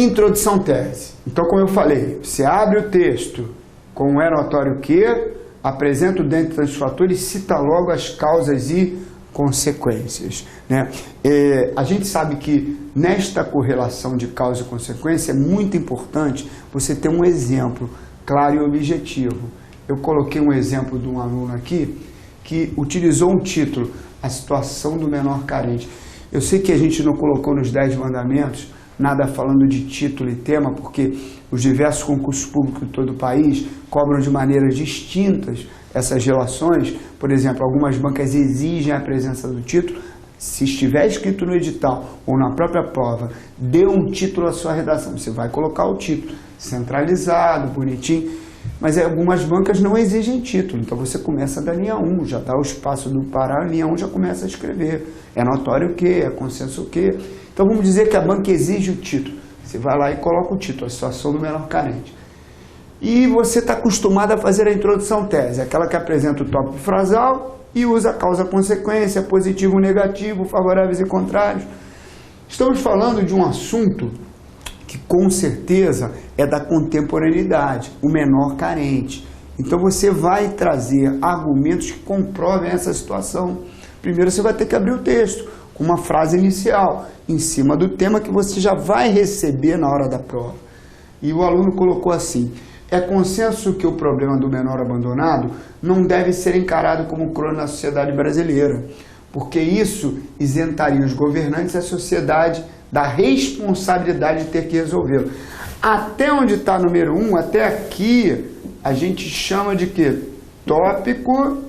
Introdução tese. Então, como eu falei, você abre o texto com é notório que, apresenta o dentre dos fatores e cita logo as causas e consequências, né? A gente sabe que nesta correlação de causa e consequência é muito importante você ter um exemplo claro e objetivo. Eu coloquei um exemplo de um aluno aqui que utilizou um título, a situação do menor carente. Eu sei que a gente não colocou nos 10 mandamentos nada falando de título e tema, porque os diversos concursos públicos de todo o país cobram de maneiras distintas essas relações. Por exemplo, algumas bancas exigem a presença do título. Se estiver escrito no edital ou na própria prova, dê um título à sua redação. Você vai colocar o título centralizado, bonitinho, mas algumas bancas não exigem título. Então você começa da linha 1, já dá o espaço do parágrafo, linha 1 já começa a escrever. É notório o quê? É consenso o quê? Então vamos dizer que a banca exige o título. Você vai lá e coloca o título, a situação do menor carente. E você está acostumado a fazer a introdução tese, aquela que apresenta o tópico frasal e usa a causa-consequência, positivo, negativo, favoráveis e contrários. Estamos falando de um assunto que com certeza é da contemporaneidade, o menor carente. Então você vai trazer argumentos que comprovem essa situação. Primeiro você vai ter que abrir o texto com uma frase inicial, em cima do tema que você já vai receber na hora da prova. E o aluno colocou assim: é consenso que o problema do menor abandonado não deve ser encarado como crônico na sociedade brasileira, porque isso isentaria os governantes e a sociedade da responsabilidade de ter que resolvê-lo. Até onde está número 1, até aqui, a gente chama de quê? Tópico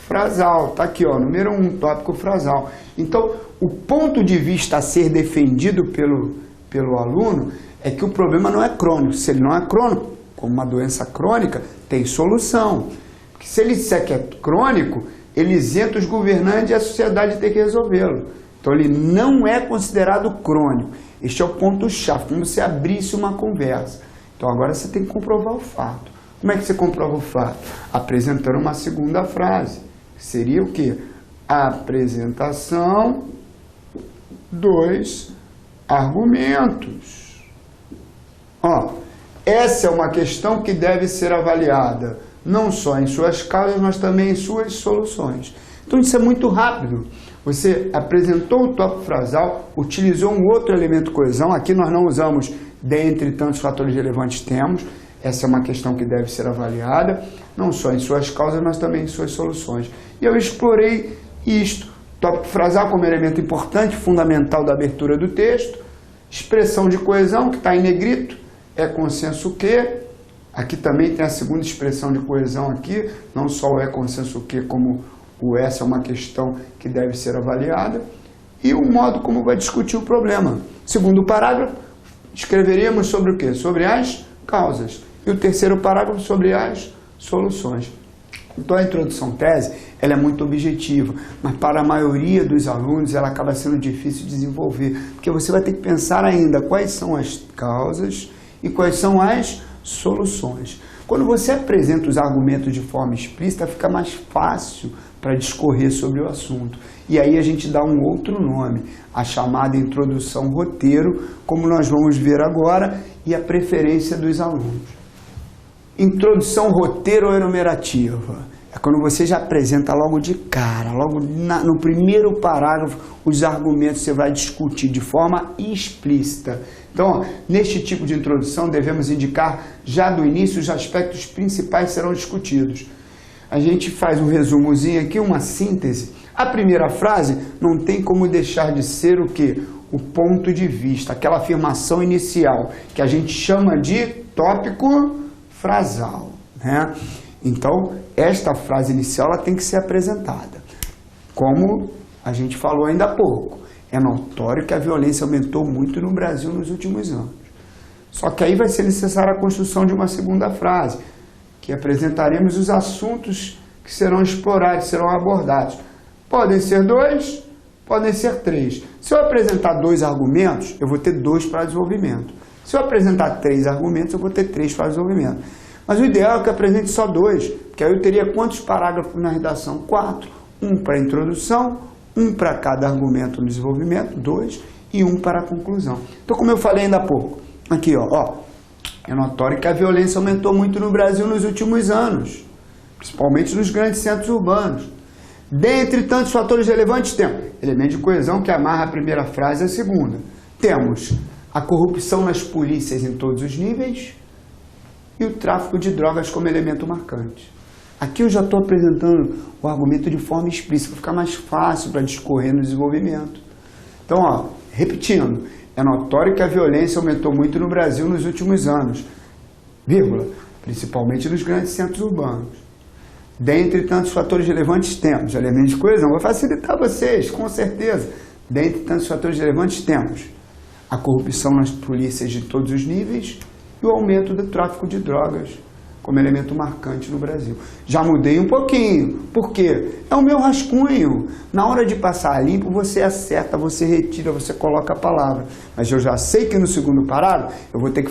frasal. Está aqui, ó, número 1, tópico frasal. Então, o ponto de vista a ser defendido pelo aluno é que o problema não é crônico. Se ele não é crônico, como uma doença crônica, tem solução. Porque se ele disser que é crônico, ele isenta os governantes e a sociedade de ter que resolvê-lo. Então ele não é considerado crônico. Este é o ponto-chave, como se abrisse uma conversa. Então agora você tem que comprovar o fato. Como é que você comprova o fato? Apresentando uma segunda frase. Seria o quê? A apresentação dos argumentos. Ó, essa é uma questão que deve ser avaliada, não só em suas causas, mas também em suas soluções. Então isso é muito rápido. Você apresentou o tópico frasal, utilizou um outro elemento coesão. Aqui nós não usamos dentre tantos fatores relevantes temos. Essa é uma questão que deve ser avaliada, não só em suas causas, mas também em suas soluções. E eu explorei isto. Tópico frasal como elemento importante, fundamental da abertura do texto. Expressão de coesão, que está em negrito, é consenso que. Aqui também tem a segunda expressão de coesão aqui, não só o é consenso que, como o essa é uma questão que deve ser avaliada. E o modo como vai discutir o problema. Segundo parágrafo, escreveríamos sobre o quê? Sobre as causas. E o terceiro parágrafo sobre as soluções. Então a introdução tese, ela é muito objetiva, mas para a maioria dos alunos ela acaba sendo difícil de desenvolver, porque você vai ter que pensar ainda quais são as causas e quais são as soluções. Quando você apresenta os argumentos de forma explícita, fica mais fácil para discorrer sobre o assunto. E aí a gente dá um outro nome, a chamada introdução roteiro, como nós vamos ver agora, e a preferência dos alunos. Introdução roteiro ou enumerativa. É quando você já apresenta logo de cara, logo no primeiro parágrafo, os argumentos que você vai discutir de forma explícita. Então, neste tipo de introdução, devemos indicar já do início os aspectos principais que serão discutidos. A gente faz um resumozinho aqui, uma síntese. A primeira frase não tem como deixar de ser o quê? O ponto de vista, aquela afirmação inicial, que a gente chama de tópico frasal, né? Então, esta frase inicial ela tem que ser apresentada. Como a gente falou ainda há pouco, é notório que a violência aumentou muito no Brasil nos últimos anos. Só que aí vai ser necessária a construção de uma segunda frase, que apresentaremos os assuntos que serão explorados, serão abordados. Podem ser 2, podem ser 3. Se eu apresentar 2 argumentos, eu vou ter 2 para desenvolvimento. Se eu apresentar 3 argumentos, eu vou ter 3 para desenvolvimento. Mas o ideal é que eu apresente só 2, porque aí eu teria quantos parágrafos na redação? 4. 1 para a introdução, 1 para cada argumento no desenvolvimento, 2, e 1 para a conclusão. Então, como eu falei ainda há pouco, Aqui, ó. É notório que a violência aumentou muito no Brasil nos últimos anos, principalmente nos grandes centros urbanos. Dentre tantos fatores relevantes, temos elemento de coesão que amarra a primeira frase e a segunda. Temos a corrupção nas polícias em todos os níveis e o tráfico de drogas como elemento marcante. Aqui eu já estou apresentando o argumento de forma explícita, para ficar mais fácil para discorrer no desenvolvimento. Então, ó, repetindo, é notório que a violência aumentou muito no Brasil nos últimos anos, vírgula, principalmente nos grandes centros urbanos. Dentre tantos fatores relevantes temos elementos de coesão, vai facilitar vocês, com certeza. Dentre tantos fatores relevantes temos a corrupção nas polícias de todos os níveis e o aumento do tráfico de drogas como elemento marcante no Brasil. Já mudei um pouquinho, por quê? É o meu rascunho. Na hora de passar a limpo, você acerta, você retira, você coloca a palavra. Mas eu já sei que no segundo parágrafo eu vou ter que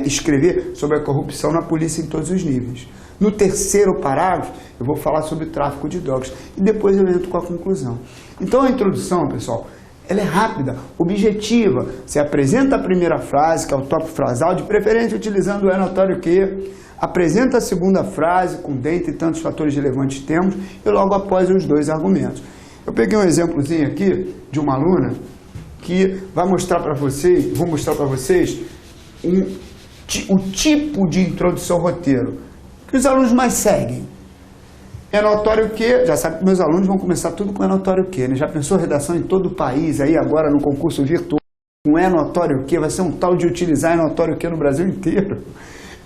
escrever sobre a corrupção na polícia em todos os níveis. No terceiro parágrafo, eu vou falar sobre o tráfico de drogas. E depois eu entro com a conclusão. Então a introdução, pessoal, ela é rápida, objetiva. Você apresenta a primeira frase, que é o tópico frasal, de preferência utilizando o é notório que. Apresenta a segunda frase, com dentre tantos fatores relevantes temos, e logo após os dois argumentos. Eu peguei um exemplozinho aqui de uma aluna que vai mostrar para vocês, vou mostrar para vocês o tipo de introdução ao roteiro que os alunos mais seguem. É notório que, já sabe que meus alunos vão começar tudo com é notório que, né? Já pensou redação em todo o país, aí agora no concurso virtual, com é notório que, vai ser um tal de utilizar é notório que no Brasil inteiro.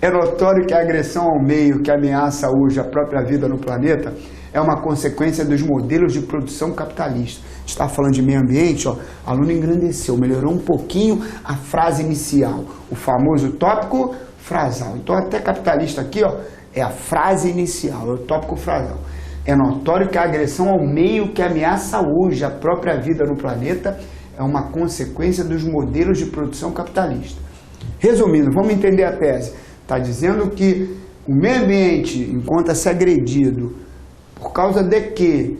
É notório que a agressão ao meio que ameaça hoje a própria vida no planeta é uma consequência dos modelos de produção capitalista. A gente está falando de meio ambiente, ó, a aluna engrandeceu, melhorou um pouquinho a frase inicial, o famoso tópico frasal. Então até capitalista aqui, ó, é a frase inicial, é o tópico frasal. É notório que a agressão ao meio que ameaça hoje a própria vida no planeta é uma consequência dos modelos de produção capitalista. Resumindo, vamos entender a tese. Está dizendo que o meio ambiente encontra-se agredido por causa de quê?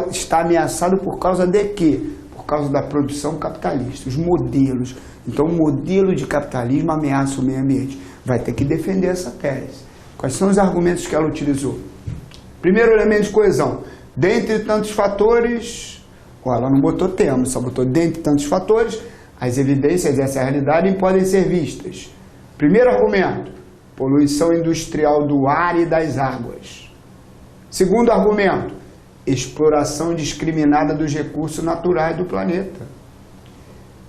Está ameaçado por causa de quê? Por causa da produção capitalista, os modelos. Então o modelo de capitalismo ameaça o meio ambiente. Vai ter que defender essa tese. Quais são os argumentos que ela utilizou? Primeiro elemento de coesão. Dentre tantos fatores, ela não botou tema, só botou dentre tantos fatores, as evidências dessa realidade podem ser vistas. Primeiro argumento, poluição industrial do ar e das águas. Segundo argumento, exploração indiscriminada dos recursos naturais do planeta.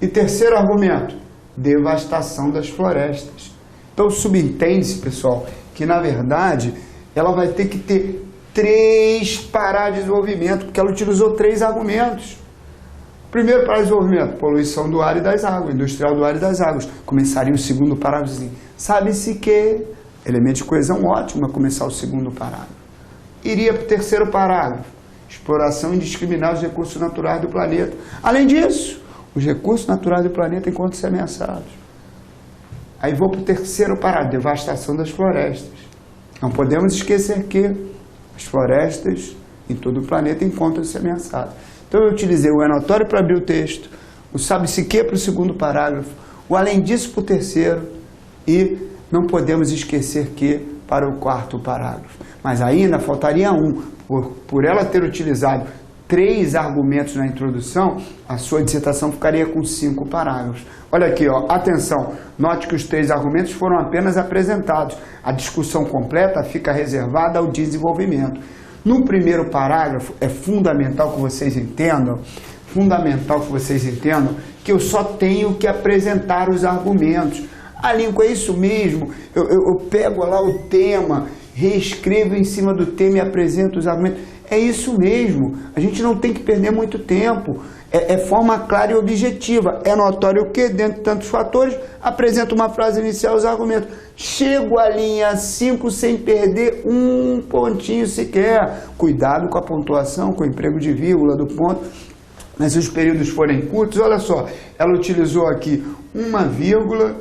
E terceiro argumento, devastação das florestas. Então subentende-se, pessoal, que na verdade ela vai ter que ter 3 parágrafos de desenvolvimento, porque ela utilizou 3 argumentos. Primeiro parágrafo de desenvolvimento, poluição do ar e das águas, industrial do ar e das águas. Começaria o segundo parágrafo assim, sabe-se que, elemento de coesão ótimo a começar o segundo parágrafo. Iria para o terceiro parágrafo, exploração indiscriminada dos recursos naturais do planeta. Além disso, os recursos naturais do planeta encontram-se ameaçados. Aí vou para o terceiro parágrafo, devastação das florestas. Não podemos esquecer que as florestas em todo o planeta encontram-se ameaçadas. Então eu utilizei o é notório para abrir o texto, o sabe-se que para o segundo parágrafo, o além disso para o terceiro e não podemos esquecer que para o quarto parágrafo. Mas ainda faltaria um, por ela ter utilizado 3 argumentos na introdução, a sua dissertação ficaria com 5 parágrafos. Olha aqui, ó, atenção, note que os 3 argumentos foram apenas apresentados. A discussão completa fica reservada ao desenvolvimento. No primeiro parágrafo, é fundamental que vocês entendam, que eu só tenho que apresentar os argumentos. Ah, Lincoln, é isso mesmo, eu pego lá o tema, reescrevo em cima do tema e apresento os argumentos. É isso mesmo, a gente não tem que perder muito tempo. É forma clara e objetiva. É notório que, dentro de tantos fatores, apresenta uma frase inicial, os argumentos. Chego à linha 5 sem perder um pontinho sequer. Cuidado com a pontuação, com o emprego de vírgula do ponto. Mas se os períodos forem curtos, olha só, ela utilizou aqui uma vírgula,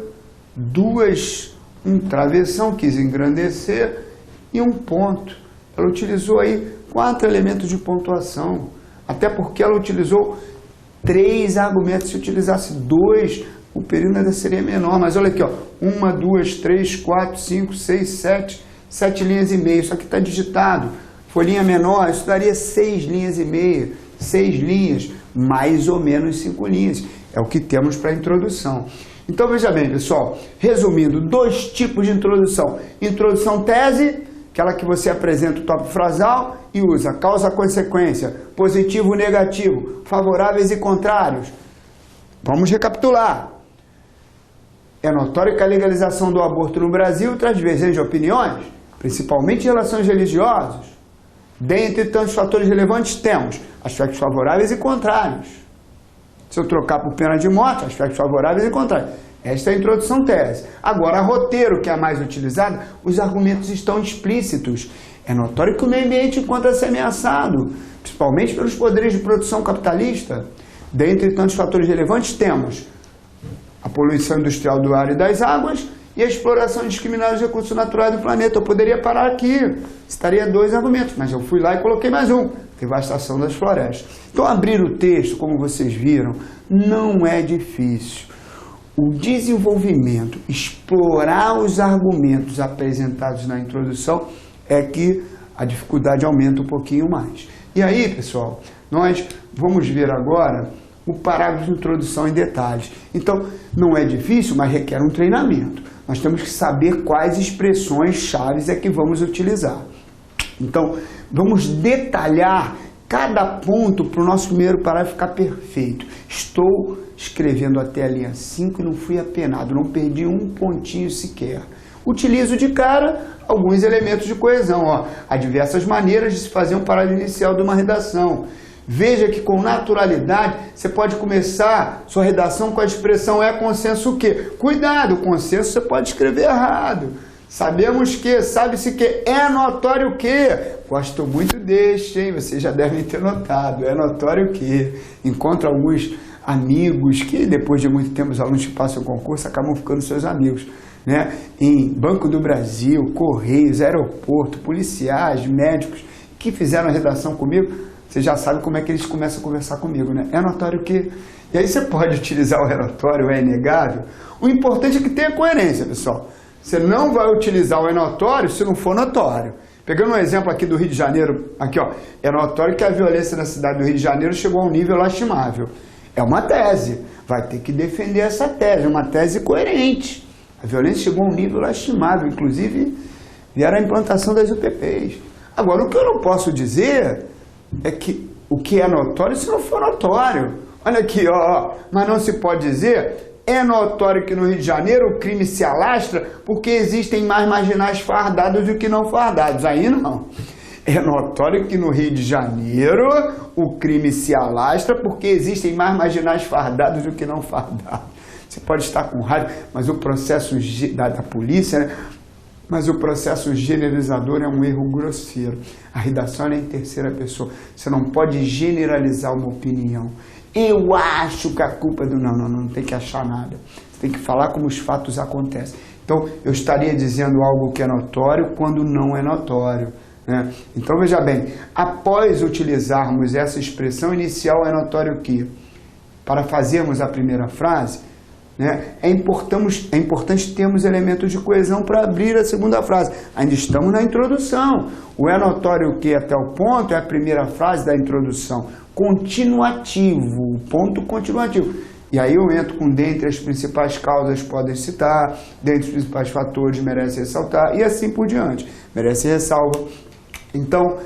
2, um travessão, quis engrandecer, e um ponto. Ela utilizou aí 4 elementos de pontuação. Até porque ela utilizou 3 argumentos. Se utilizasse 2, o período ainda seria menor, mas olha aqui, ó, 1, 2, 3, 4, 5, 6, 7 linhas e meia, isso aqui está digitado, folhinha menor, isso daria 6 linhas e meia, 6 linhas, mais ou menos 5 linhas, é o que temos para a introdução. Então veja bem, pessoal, resumindo, 2 tipos de introdução: introdução tese, aquela que você apresenta o tópico frasal e usa causa-consequência, positivo, negativo, favoráveis e contrários. Vamos recapitular. É notório que a legalização do aborto no Brasil traz divergência de opiniões, principalmente em relação aos religiosos. Dentre tantos fatores relevantes, temos aspectos favoráveis e contrários. Se eu trocar por pena de morte, aspectos favoráveis e contrários. Esta é a introdução tese. Agora, roteiro, que é a mais utilizada, os argumentos estão explícitos. É notório que o meio ambiente encontra-se ameaçado, principalmente pelos poderes de produção capitalista. Dentre tantos fatores relevantes, temos a poluição industrial do ar e das águas e a exploração indiscriminada dos recursos naturais do planeta. Eu poderia parar aqui, estaria 2 argumentos, mas eu fui lá e coloquei mais um: devastação das florestas. Então, abrir o texto, como vocês viram, não é difícil. O desenvolvimento, explorar os argumentos apresentados na introdução é que a dificuldade aumenta um pouquinho mais. E aí, pessoal, nós vamos ver agora o parágrafo de introdução em detalhes. Então, não é difícil, mas requer um treinamento. Nós temos que saber quais expressões chaves é que vamos utilizar. Então, vamos detalhar cada ponto para o nosso primeiro parágrafo ficar perfeito. Estou escrevendo até a linha 5 e não fui apenado, não perdi um pontinho sequer. Utilizo de cara alguns elementos de coesão. Ó. Há diversas maneiras de se fazer um parágrafo inicial de uma redação. Veja que com naturalidade você pode começar sua redação com a expressão é consenso o quê? Cuidado, consenso você pode escrever errado. Sabemos que, sabe-se que, é notório que. Gosto muito deste, hein? Vocês já devem ter notado. É notório que. Encontro alguns amigos que, depois de muito tempo, os alunos que passam o concurso acabam ficando seus amigos, né? Em Banco do Brasil, Correios, aeroporto, policiais, médicos que fizeram a redação comigo. Você já sabe como é que eles começam a conversar comigo, né? É notório que. E aí você pode utilizar o é notório, é inegável. O importante é que tenha coerência, pessoal. Você não vai utilizar o é notório se não for notório. Pegando um exemplo aqui do Rio de Janeiro, aqui ó, é notório que a violência na cidade do Rio de Janeiro chegou a um nível lastimável. É uma tese, vai ter que defender essa tese, uma tese coerente. A violência chegou a um nível lastimável, inclusive vieram a implantação das UPPs. Agora, o que eu não posso dizer é que o que é notório se não for notório. Olha aqui, ó, mas não se pode dizer... É notório que no Rio de Janeiro o crime se alastra porque existem mais marginais fardados do que não fardados. Aí não. É notório que no Rio de Janeiro o crime se alastra porque existem mais marginais fardados do que não fardados. Você pode estar com raiva, mas o processo da polícia, né? Mas o processo generalizador é um erro grosseiro. A redação é em terceira pessoa. Você não pode generalizar uma opinião. Eu acho que a culpa é do... Não tem que achar nada. Você tem que falar como os fatos acontecem. Então, eu estaria dizendo algo que é notório quando não é notório, né? Então, veja bem, após utilizarmos essa expressão inicial, é notório que, para fazermos a primeira frase, né, é importante termos elementos de coesão para abrir a segunda frase. Ainda estamos na introdução. O é notório que até o ponto é a primeira frase da introdução. Continuativo, ponto continuativo. E aí eu entro com dentre as principais causas podem citar, dentre os principais fatores merece ressaltar e assim por diante. Merece ressalva. Então,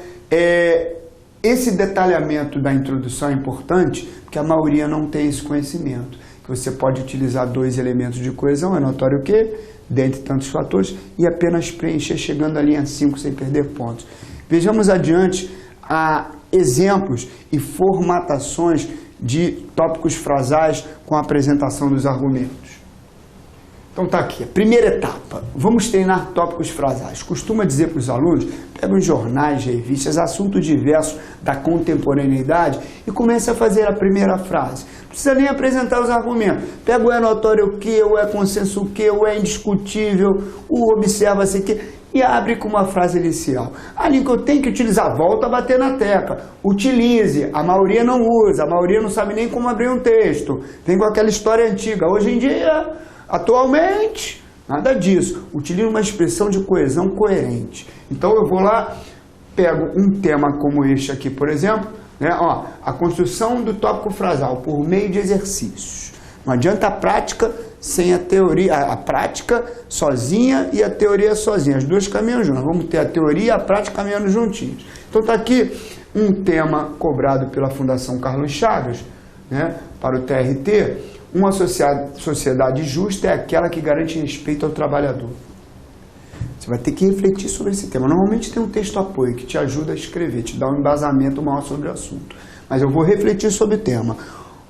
esse detalhamento da introdução é importante porque a maioria não tem esse conhecimento. Que você pode utilizar 2 elementos de coesão, é notório que, dentre tantos fatores, e apenas preencher chegando à linha 5 sem perder pontos. Vejamos adiante exemplos e formatações de tópicos frasais com a apresentação dos argumentos. Então tá aqui, a primeira etapa, vamos treinar tópicos frasais. Costuma dizer para os alunos, pega os jornais, revistas, assuntos diversos da contemporaneidade e comece a fazer a primeira frase. precisa nem apresentar os argumentos. Pega o é notório o que, o é consenso o que, o é indiscutível, o observa-se o que, e abre com uma frase inicial. Ali que eu tenho que utilizar, volta a bater na tecla. Utilize, a maioria não usa, a maioria não sabe nem como abrir um texto. Vem com aquela história antiga. Hoje em dia, atualmente, nada disso. Utilize uma expressão de coesão coerente. Então eu vou lá, pego um tema como este aqui, por exemplo, né? Ó, a construção do tópico frasal por meio de exercícios. Não adianta a prática sem a teoria, a prática sozinha e a teoria sozinha. As duas caminham juntas. Vamos ter a teoria e a prática caminhando juntinhos. Então está aqui um tema cobrado pela Fundação Carlos Chagas, né, para o TRT. Uma sociedade justa é aquela que garante respeito ao trabalhador. Você vai ter que refletir sobre esse tema. Normalmente tem um texto apoio que te ajuda a escrever, te dá um embasamento maior sobre o assunto. Mas eu vou refletir sobre o tema.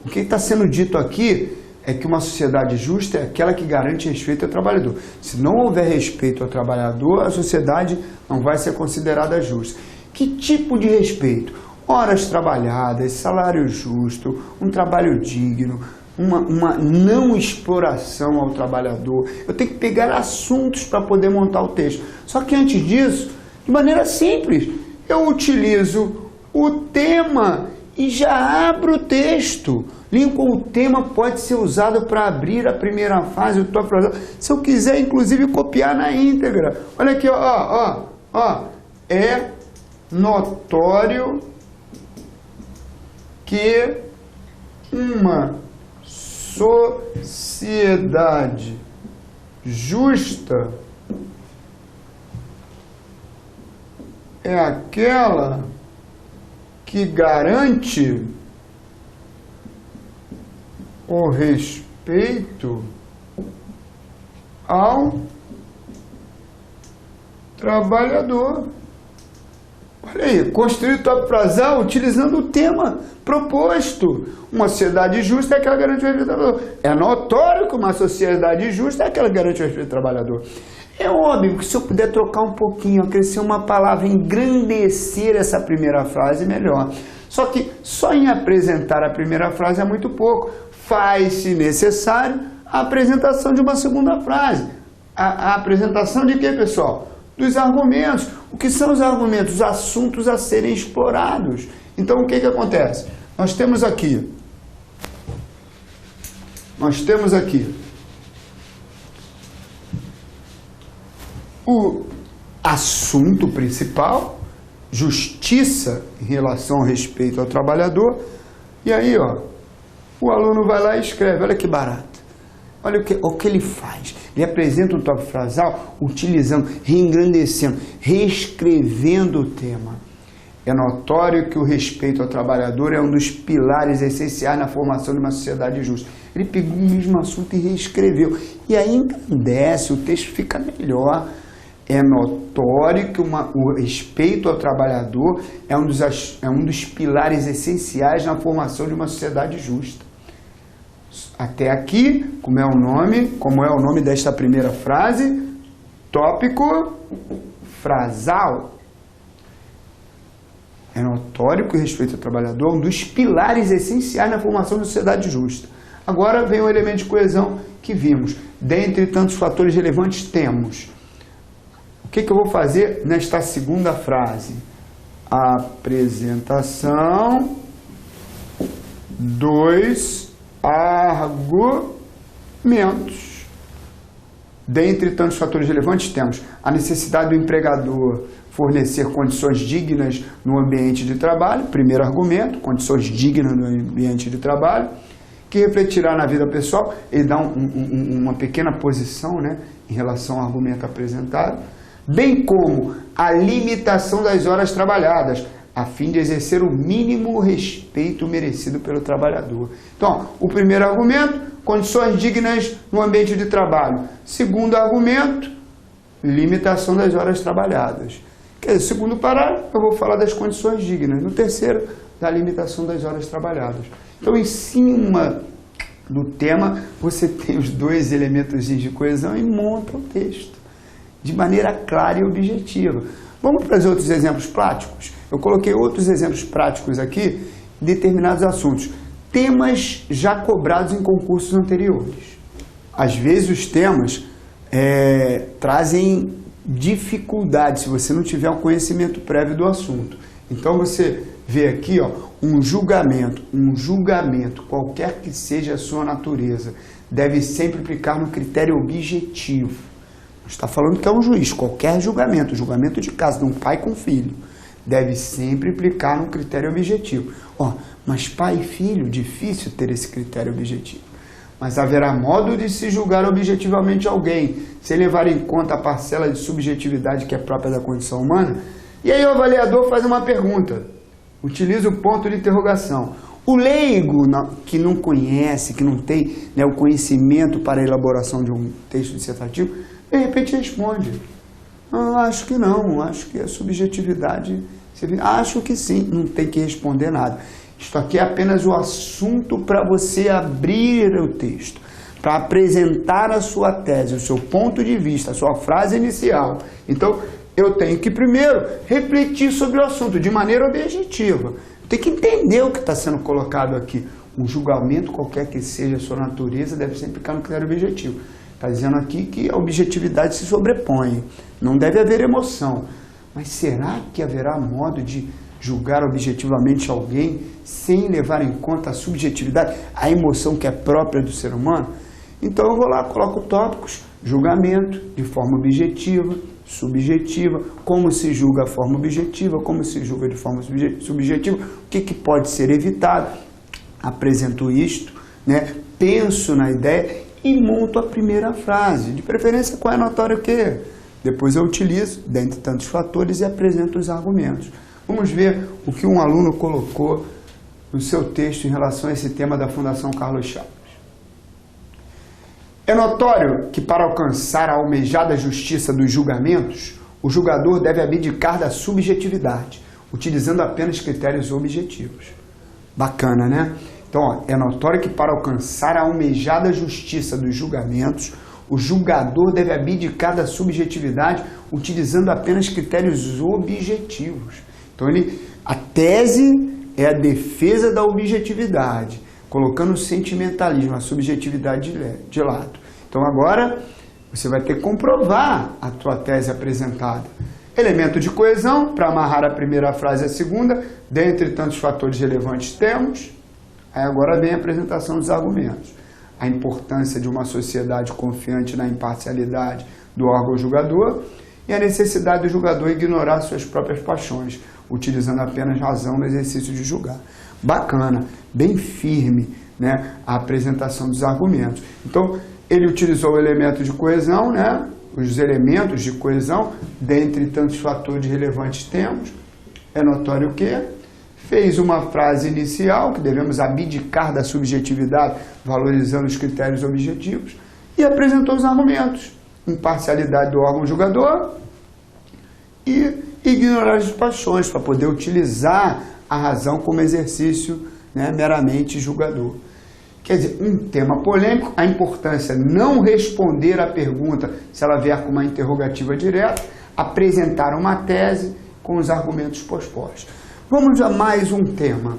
O que está sendo dito aqui é que uma sociedade justa é aquela que garante respeito ao trabalhador. Se não houver respeito ao trabalhador, a sociedade não vai ser considerada justa. Que tipo de respeito? Horas trabalhadas, salário justo, um trabalho digno, uma não exploração ao trabalhador. Eu tenho que pegar assuntos para poder montar o texto. Só que antes disso, de maneira simples, eu utilizo o tema e já abro o texto. Lincoln, o tema pode ser usado para abrir a primeira fase do tópico frasal. Se eu quiser, inclusive, copiar na íntegra. Olha aqui, ó. É notório que uma sociedade justa é aquela que garante o respeito ao trabalhador. Olha aí, construir o tópico frasal utilizando o tema proposto. Uma sociedade justa é aquela que garante o respeito ao trabalhador. É notório que uma sociedade justa é aquela que garante o respeito ao trabalhador. É óbvio que se eu puder trocar um pouquinho, acrescer uma palavra, engrandecer essa primeira frase, melhor. Só que só em apresentar a primeira frase é muito pouco. Faz-se necessário a apresentação de uma segunda frase. A apresentação de quê, pessoal? Dos argumentos. O que são os argumentos? Os assuntos a serem explorados. Então, o que acontece? Nós temos aqui o assunto principal, justiça em relação ao respeito ao trabalhador. E aí, ó, o aluno vai lá e escreve. Olha que barato. Olha o que ele faz. Ele apresenta o tópico frasal utilizando, reengrandecendo, reescrevendo o tema. É notório que o respeito ao trabalhador é um dos pilares essenciais na formação de uma sociedade justa. Ele pegou o mesmo assunto e reescreveu. E aí engrandece, o texto fica melhor. É notório que o respeito ao trabalhador é um dos pilares essenciais na formação de uma sociedade justa. Até aqui, como é o nome desta primeira frase? Tópico frasal. É notório que o respeito ao trabalhador é um dos pilares essenciais na formação de uma sociedade justa. Agora vem o elemento de coesão que vimos. Dentre tantos fatores relevantes, temos. O que eu vou fazer nesta segunda frase? Apresentação dos argumentos. Dentre tantos fatores relevantes, temos a necessidade do empregador fornecer condições dignas no ambiente de trabalho. Primeiro argumento, condições dignas no ambiente de trabalho, que refletirá na vida pessoal. Ele dá uma pequena posição, né, em relação ao argumento apresentado, bem como a limitação das horas trabalhadas, a fim de exercer o mínimo respeito merecido pelo trabalhador. Então, o primeiro argumento, condições dignas no ambiente de trabalho. Segundo argumento, limitação das horas trabalhadas. Quer dizer, segundo parágrafo, eu vou falar das condições dignas. No terceiro, da limitação das horas trabalhadas. Então, em cima do tema, você tem os dois elementos de coesão e monta o texto de maneira clara e objetiva. Vamos para os outros exemplos práticos? Eu coloquei outros exemplos práticos aqui, determinados assuntos. temas já cobrados em concursos anteriores. Às vezes os temas trazem dificuldade se você não tiver um conhecimento prévio do assunto. Então você vê aqui, ó, um julgamento, qualquer que seja a sua natureza, deve sempre implicar no critério objetivo. Está falando que é um juiz, qualquer julgamento de caso de um pai com filho, deve sempre implicar no critério objetivo. Ó, mas pai e filho, difícil ter esse critério objetivo. Mas haverá modo de se julgar objetivamente alguém, sem levar em conta a parcela de subjetividade que é própria da condição humana? E aí o avaliador faz uma pergunta, utiliza o ponto de interrogação. O leigo, que não conhece, que não tem, né, o conhecimento para a elaboração de um texto dissertativo, de repente responde: acho que não, acho que a subjetividade... Acho que sim, não tem que responder nada. Isto aqui é apenas o assunto para você abrir o texto, para apresentar a sua tese, o seu ponto de vista, a sua frase inicial. Então, eu tenho que primeiro refletir sobre o assunto de maneira objetiva. Tem que entender o que está sendo colocado aqui. Um julgamento, qualquer que seja a sua natureza, deve sempre ficar no critério objetivo. Está dizendo aqui que a objetividade se sobrepõe, não deve haver emoção. Mas será que haverá modo de julgar objetivamente alguém sem levar em conta a subjetividade, a emoção que é própria do ser humano? Então eu vou lá, coloco tópicos: julgamento de forma objetiva, subjetiva, como se julga a forma objetiva, como se julga de forma subjetiva, o que pode ser evitado. Apresento isto, né? Penso na ideia e monto a primeira frase, de preferência qual é notório o quê? Depois eu utilizo, dentre tantos fatores, e apresento os argumentos. Vamos ver o que um aluno colocou no seu texto em relação a esse tema da Fundação Carlos Chagas. É notório que, para alcançar a almejada justiça dos julgamentos, o julgador deve abdicar da subjetividade, utilizando apenas critérios objetivos. Bacana, né? Então, ó, é notório que, para alcançar a almejada justiça dos julgamentos, o julgador deve abdicar da subjetividade, utilizando apenas critérios objetivos. Então, a tese é a defesa da objetividade, colocando o sentimentalismo, a subjetividade de lado. Então, agora, você vai ter que comprovar a tua tese apresentada. Elemento de coesão, para amarrar a primeira frase à segunda, dentre tantos fatores relevantes temos. Aí agora vem a apresentação dos argumentos. A importância de uma sociedade confiante na imparcialidade do órgão julgador e a necessidade do julgador ignorar suas próprias paixões, utilizando apenas razão no exercício de julgar. Bacana, bem firme, né, a apresentação dos argumentos. Então, ele utilizou o elemento de coesão, né, os elementos de coesão, dentre tantos fatores relevantes temos. É notório que fez uma frase inicial, que devemos abdicar da subjetividade, valorizando os critérios objetivos, e apresentou os argumentos: imparcialidade do órgão julgador e ignorar as paixões, para poder utilizar a razão como exercício, né, meramente julgador. Quer dizer, um tema polêmico, a importância não responder à pergunta se ela vier com uma interrogativa direta, apresentar uma tese com os argumentos pospostos. Vamos a mais um tema,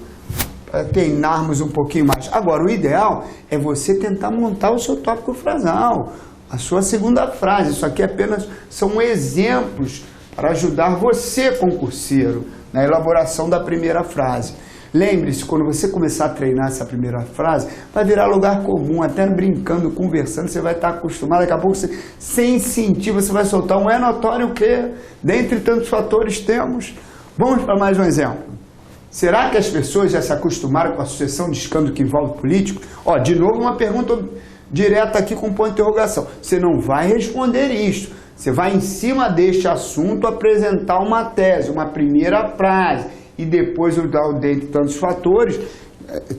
para treinarmos um pouquinho mais. Agora, o ideal é você tentar montar o seu tópico frasal, a sua segunda frase. Isso aqui apenas são exemplos para ajudar você, concurseiro, na elaboração da primeira frase. Lembre-se, quando você começar a treinar essa primeira frase, vai virar lugar comum, até brincando, conversando, você vai estar acostumado. Daqui a pouco, você, sem sentir, você vai soltar um é notório o quê? Dentre tantos fatores temos. Vamos para mais um exemplo. Será que as pessoas já se acostumaram com a sucessão de escândalos que envolve políticos? Ó, de novo uma pergunta direta aqui com ponto de interrogação. Você não vai responder isto. Você vai, em cima deste assunto, apresentar uma tese, uma primeira frase. E depois, dentre tantos fatores,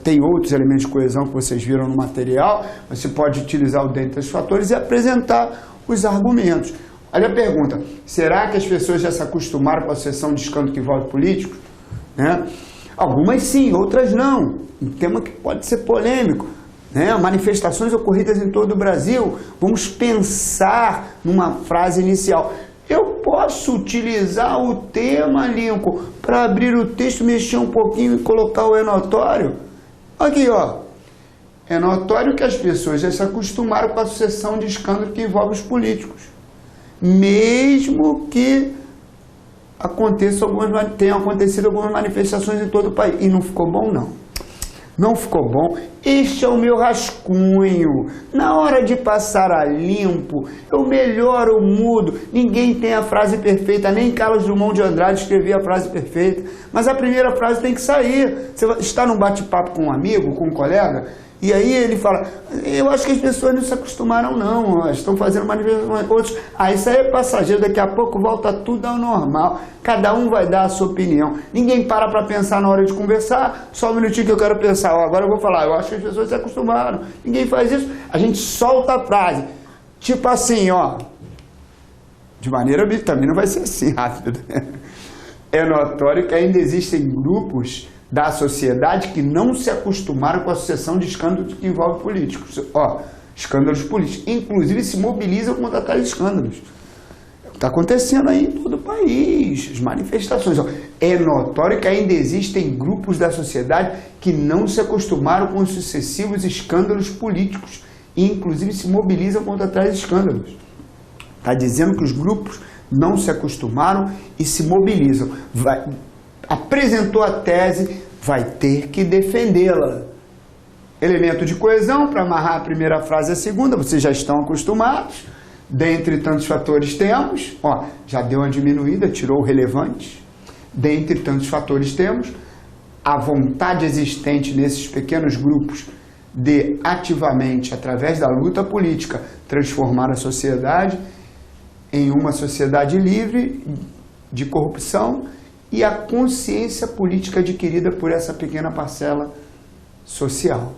tem outros elementos de coesão que vocês viram no material, você pode utilizar o dentre tantos fatores e apresentar os argumentos. Olha a pergunta: será que as pessoas já se acostumaram com a sucessão de escândalos que envolve políticos? Né? Algumas sim, outras não. Um tema que pode ser polêmico. Né? Manifestações ocorridas em todo o Brasil. Vamos pensar numa frase inicial. Eu posso utilizar o tema, Lincoln, para abrir o texto, mexer um pouquinho e colocar o é notório? Aqui, ó. É notório que as pessoas já se acostumaram com a sucessão de escândalos que envolvem os políticos. Mesmo que tenham acontecido algumas manifestações em todo o país. E não ficou bom, não. Não ficou bom. Este é o meu rascunho. Na hora de passar a limpo, eu melhoro, eu mudo. Ninguém tem a frase perfeita, nem Carlos Drummond de Andrade escrevia a frase perfeita. Mas a primeira frase tem que sair. Você está num bate-papo com um amigo, com um colega, e aí ele fala, eu acho que as pessoas não se acostumaram não, estão fazendo manifestações, outros, isso aí é passageiro, daqui a pouco volta tudo ao normal, cada um vai dar a sua opinião, ninguém para pensar na hora de conversar, só um minutinho que eu quero pensar, agora eu vou falar, eu acho que as pessoas se acostumaram, ninguém faz isso, a gente solta a frase, tipo assim, ó, de maneira também não vai ser assim rápido, é notório que ainda existem grupos da sociedade que não se acostumaram com a sucessão de escândalos que envolvem políticos. Ó, escândalos políticos. Inclusive se mobilizam contra tais escândalos. Está acontecendo aí em todo o país, as manifestações. Ó. É notório que ainda existem grupos da sociedade que não se acostumaram com os sucessivos escândalos políticos e inclusive se mobilizam contra tais escândalos. Está dizendo que os grupos não se acostumaram e se mobilizam. Apresentou a tese, vai ter que defendê-la. Elemento de coesão, para amarrar a primeira frase e a segunda, vocês já estão acostumados. Dentre tantos fatores temos, ó, já deu uma diminuída, tirou o relevante. Dentre tantos fatores temos a vontade existente nesses pequenos grupos de ativamente, através da luta política, transformar a sociedade em uma sociedade livre de corrupção e a consciência política adquirida por essa pequena parcela social.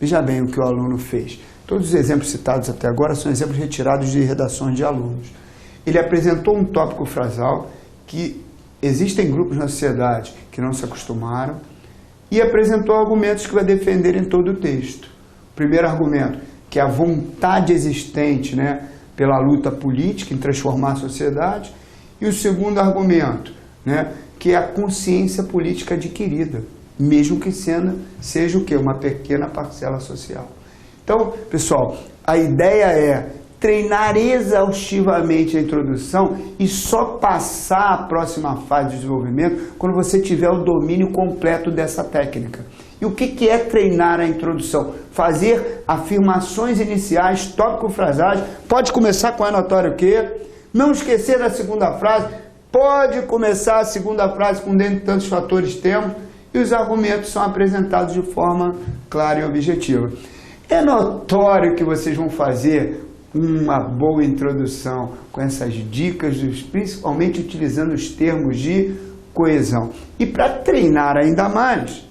Veja bem o que o aluno fez. Todos os exemplos citados até agora são exemplos retirados de redações de alunos. Ele apresentou um tópico frasal que existem grupos na sociedade que não se acostumaram e apresentou argumentos que vai defender em todo o texto. O primeiro argumento, que é a vontade existente, né, pela luta política em transformar a sociedade. E o segundo argumento, né, que é a consciência política adquirida, mesmo que seja o quê? Uma pequena parcela social. Então, pessoal, a ideia é treinar exaustivamente a introdução e só passar a próxima fase de desenvolvimento quando você tiver o domínio completo dessa técnica. E o que é treinar a introdução? Fazer afirmações iniciais, tópico-frasagem, pode começar com a notório que, não esquecer da segunda frase, pode começar a segunda frase com dentre tantos fatores temos, e os argumentos são apresentados de forma clara e objetiva. É notório que vocês vão fazer uma boa introdução com essas dicas, principalmente utilizando os termos de coesão. E para treinar ainda mais,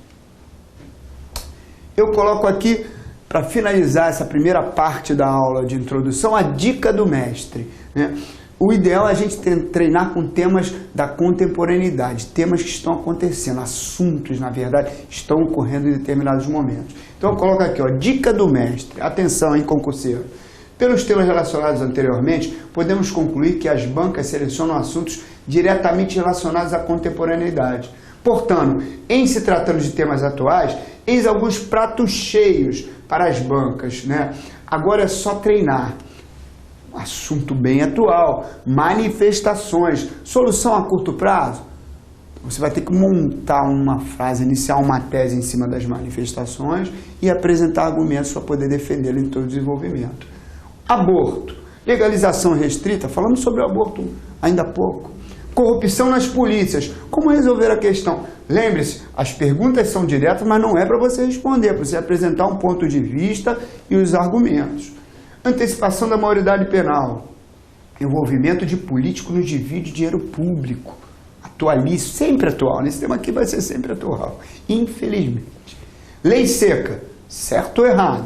eu coloco aqui, para finalizar essa primeira parte da aula de introdução, a dica do mestre, né? O ideal é a gente treinar com temas da contemporaneidade, temas que estão acontecendo, assuntos, na verdade, estão ocorrendo em determinados momentos. Então eu coloco aqui, ó, dica do mestre. Atenção, hein, concurseiro. Pelos temas relacionados anteriormente, podemos concluir que as bancas selecionam assuntos diretamente relacionados à contemporaneidade. Portanto, em se tratando de temas atuais, eis alguns pratos cheios para as bancas, né? Agora é só treinar. Assunto bem atual, manifestações, solução a curto prazo. Você vai ter que montar uma frase inicial, uma tese em cima das manifestações e apresentar argumentos para poder defendê-lo em todo o desenvolvimento. Aborto, legalização restrita, falamos sobre o aborto ainda há pouco. Corrupção nas polícias, como resolver a questão? Lembre-se, as perguntas são diretas, mas não é para você responder, é para você apresentar um ponto de vista e os argumentos. Antecipação da maioridade penal, envolvimento de político no desvio de dinheiro público, atualíssimo, sempre atual, nesse tema aqui vai ser sempre atual, infelizmente. Lei seca, certo ou errado,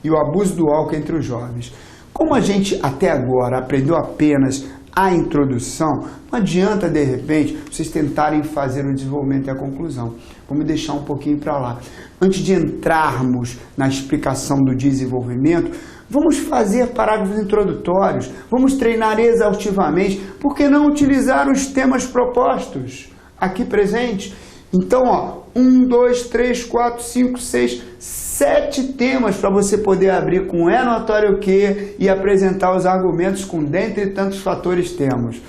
e o abuso do álcool entre os jovens. Como a gente até agora aprendeu apenas a introdução, não adianta de repente vocês tentarem fazer o desenvolvimento e a conclusão. Vamos deixar um pouquinho para lá. Antes de entrarmos na explicação do desenvolvimento, vamos fazer parágrafos introdutórios, vamos treinar exaustivamente, por que não utilizar os temas propostos aqui presentes? Então, ó, 1, 2, 3, 4, 5, 6, 7 temas para você poder abrir com é notório que e apresentar os argumentos com dentre tantos fatores temos.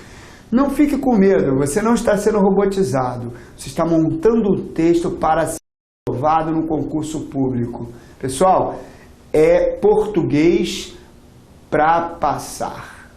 Não fique com medo, você não está sendo robotizado. Você está montando o texto para ser aprovado no concurso público. Pessoal, é português para passar.